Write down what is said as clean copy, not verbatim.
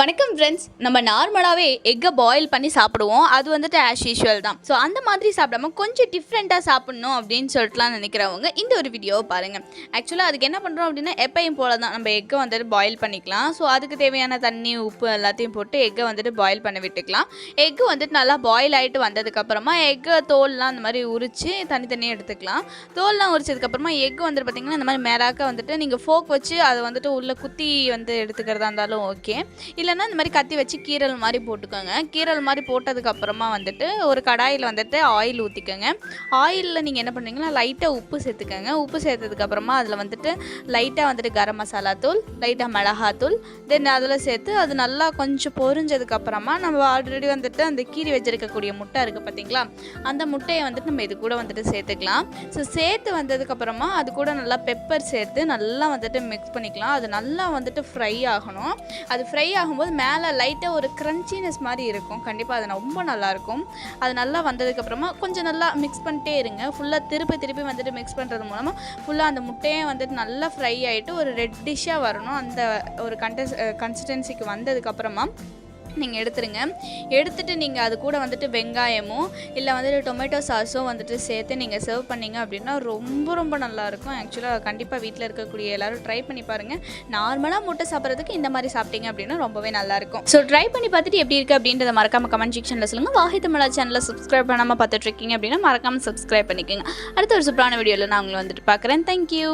வணக்கம் ஃப்ரெண்ட்ஸ். நம்ம நார்மலாகவே எக்கை பாயில் பண்ணி சாப்பிடுவோம். அது வந்துட்டு ஆஸ் யூஷுவல் தான். ஸோ அந்த மாதிரி சாப்பிடாம கொஞ்சம் டிஃப்ரெண்ட்டாக சாப்பிட்ணும் அப்படின்னு சொல்லிட்டுலாம் நினைக்கிறவங்க இந்த ஒரு வீடியோவை பாருங்கள். ஆக்சுவலாக அதுக்கு என்ன பண்ணுறோம் அப்படின்னா, எப்பயும் போல தான் நம்ம எக்கை வந்துட்டு பாயில் பண்ணிக்கலாம். ஸோ அதுக்கு தேவையான தண்ணி, உப்பு எல்லாத்தையும் போட்டு எக்கை வந்துட்டு பாயில் பண்ண விட்டுக்கலாம். எக்கு வந்துட்டு நல்லா பாயில் ஆகிட்டு வந்ததுக்கப்புறமா எக்கை தோல்லாம் அந்த மாதிரி உரித்து தனித்தனியாக எடுத்துக்கலாம். தோல்லாம் உரிச்சதுக்கப்புறமா எக்கு வந்துட்டு பார்த்திங்கன்னா இந்த மாதிரி மேலாக்க வந்துட்டு நீங்கள் ஃபோக் வச்சு அதை வந்துட்டு உள்ளே குத்தி வந்து எடுத்துக்கிறதா இருந்தாலும் ஓகே. இல்லைன்னா இந்த மாதிரி கத்தி வச்சு கீரல் மாதிரி போட்டுக்கோங்க. கீரல் மாதிரி போட்டதுக்கப்புறமா வந்துட்டு ஒரு கடாயில் வந்துட்டு ஆயில் ஊற்றிக்கோங்க. ஆயிலில் நீங்கள் என்ன பண்ணுறீங்கன்னா லைட்டாக உப்பு சேர்த்துக்கோங்க. உப்பு சேர்த்ததுக்கப்புறமா அதில் வந்துட்டு லைட்டாக வந்துட்டு கரம் மசாலா தூள், லைட்டாக மிளகாத்தூள், தென் அதில் சேர்த்து அது நல்லா கொஞ்சம் பொரிஞ்சதுக்கப்புறமா நம்ம ஆல்ரெடி வந்துட்டு அந்த கீரி வச்சுருக்கக்கூடிய முட்டை இருக்குது பார்த்தீங்களா, அந்த முட்டையை வந்துட்டு நம்ம இது கூட வந்துட்டு சேர்த்துக்கலாம். ஸோ சேர்த்து வந்ததுக்கப்புறமா அது கூட நல்லா பெப்பர் சேர்த்து நல்லா வந்துட்டு மிக்ஸ் பண்ணிக்கலாம். அது நல்லா வந்துட்டு ஃப்ரை ஆகணும். அது ஃப்ரை ஆகும்போது மேலே லைட்டாக ஒரு க்ரன்ச்சினஸ் மாதிரி இருக்கும். கண்டிப்பாக அது ரொம்ப நல்லாயிருக்கும். அது நல்லா வந்ததுக்கப்புறமா கொஞ்சம் நல்லா மிக்ஸ் பண்ணிட்டே இருங்க. ஃபுல்லாக திருப்பி வந்துட்டு மிக்ஸ் பண்ணுறது மூலமாக ஃபுல்லாக அந்த முட்டையே வந்துட்டு நல்லா ஃப்ரை ஆகிட்டு ஒரு ரெட்டிஷாக வரணும். அந்த ஒரு கன்சிஸ்டன்சிக்கு வந்ததுக்கப்புறமா நீங்கள் எடுத்துகிட்டு நீங்கள் அது கூட வந்துட்டு வெங்காயமோ இல்லை வந்துட்டு டொமேட்டோ சாஸோ வந்துட்டு சேர்த்து நீங்கள் சர்வ் பண்ணிங்க அப்படின்னா ரொம்ப நல்லாயிருக்கும். ஆக்சுவலாக கண்டிப்பாக வீட்டில் இருக்கக்கூடிய எல்லோரும் ட்ரை பண்ணி பாருங்கள். நார்மலாக முட்டை சாப்பிட்றதுக்கு இந்த மாதிரி சாப்பிட்டீங்க அப்படின்னா ரொம்பவே நல்லாயிருக்கும். ஸோ ட்ரை பண்ணி பார்த்துட்டு எப்படி இருக்குது அப்படின்றத மறக்காமல் கமெண்ட் செக்ஷனில் சொல்லுங்கள். வாஹி தமிழா சேனலில் சப்ஸ்கிரைப் பண்ணாமல் பார்த்துட்ருக்கீங்க அப்படின்னா மறக்காமல் சப்ஸ்கிரைப் பண்ணிக்கோங்க. அடுத்த ஒரு சூப்பரான வீடியோவில் நான் உங்களை வந்துட்டு பார்க்குறேன். தேங்க்யூ.